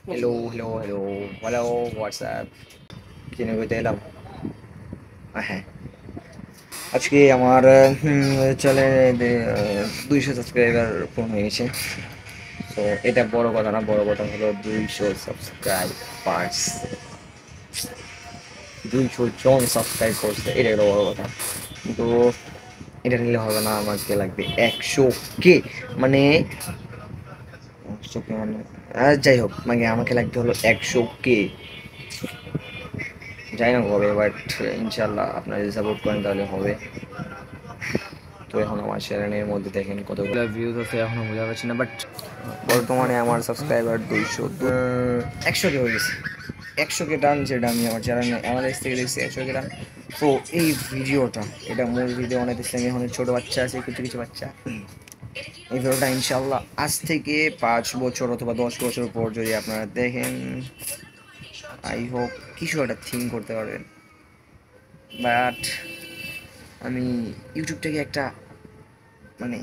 Hello WhatsApp কিনে বইতে এলাম। হ্যাঁ, আজকে আমার চ্যানেলে 200 সাবস্ক্রাইবার পূর্ণ হয়ে গেছে। তো এটা বড় কথা না, বড় কথা হলো 200 সাবস্ক্রাইবার্স, 200 জন সাবস্ক্রাইব করছে, এটা একটা বড় কথা। কিন্তু এটা নিলে হবে না, আমাকে লাগবে 100 কে, মানে 100 কে মানে যাই হোক, মানে আমাকে লাগবে হলো 100 কে। জানি না কবে, বাট ইনশাল্লাহ আপনারা যদি সাপোর্ট করেন তাহলে হবে। তো এখন আমার চ্যানেলের মধ্যে দেখেন কতগুলো ভিউজ আছে এখনো বোঝা যাচ্ছে না, বাট বর্তমানে আমার সাবস্ক্রাইবার 100 কে হয়ে গেছে। 100 কে ডান, যেটা আমি আমার চ্যানেলে অ্যানালাইজ থেকে দেখছি 100 কে ডান। তো এই ভিডিওটা, এটা মূল ভিডিও অনেক ইসলামী, অনেক ছোটো বাচ্চা আছে, কিছু কিছু বাচ্চা। এই ভিডিওটা ইনশাল্লাহ আজ থেকে 5 বছর অথবা 10 বছর পর যদি আপনারা দেখেন, আই হোপ কিছু একটা থিঙ্ক করতে পারবেন। বাট আমি ইউটিউবটাকে একটা, মানে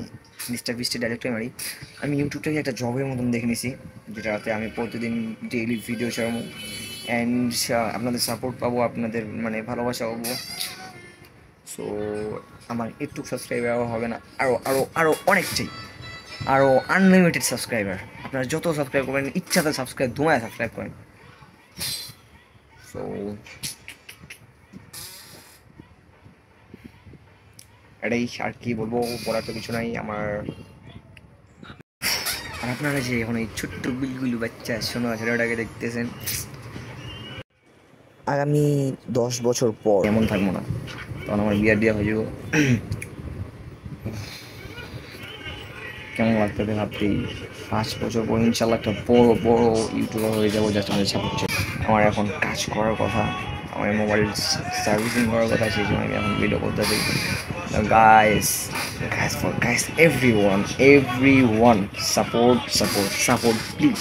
মিস্টার বিস্টের ডাইরেক্টর মারি, আমি ইউটিউবটাকে একটা জবের মতন দেখে নিছি, যেটাতে আমি প্রতিদিন ডেইলি ভিডিও ছাড়বো অ্যান্ড আপনাদের সাপোর্ট পাবো, আপনাদের মানে ভালোবাসা পাবো। সো আমার একটু সাবস্ক্রাইবার হবে না, আরও আরও আরও অনেক চাই, আরও আনলিমিটেড সাবস্ক্রাইবার। আপনারা যত সাবস্ক্রাইব করবেন, ইচ্ছাতে সাবস্ক্রাইব, ধোঁয়ায় সাবস্ক্রাইব করেন। সো এটাই, আর কি বলবো, বলার তো কিছু নাই আমার। আর আপনারা যে এখন এই ছোট্ট বিলগুলো বাচ্চা শোনো ছেলেটাকে দেখতেছেন, আগামী 10 বছর পর এমন থাকবো না, তখন আমার বিয়ে হয়ে যাবো। কেমন লাগতেছে ভাবতেই। 5 বছর পর ইনশাল্লাহ একটা বড় বড় ইউটিউবার হয়ে যাবো, জাস্ট আমাদের সাপোর্ট। আমার এখন কাজ করার কথা, আমার মোবাইল সার্ভিসিং করার কথা, সেই সময় আমি এখন ভিডিও করতেছি। Guys, guys everyone support support support please.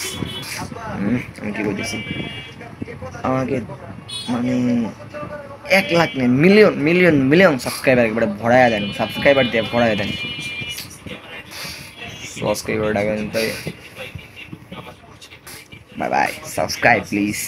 আমি কি বলতেছি, আমাকে মানে 1 লাখ নেই, মিলিয়ন মিলিয়ন মিলিয়ন সাবস্ক্রাইবার একবারে ভরাইয়া দেন, সাবস্ক্রাইবার দিয়ে ভরাইয়া দেন, সাবস্ক্রাইবার ডাকেন তাই। Bye bye, subscribe please.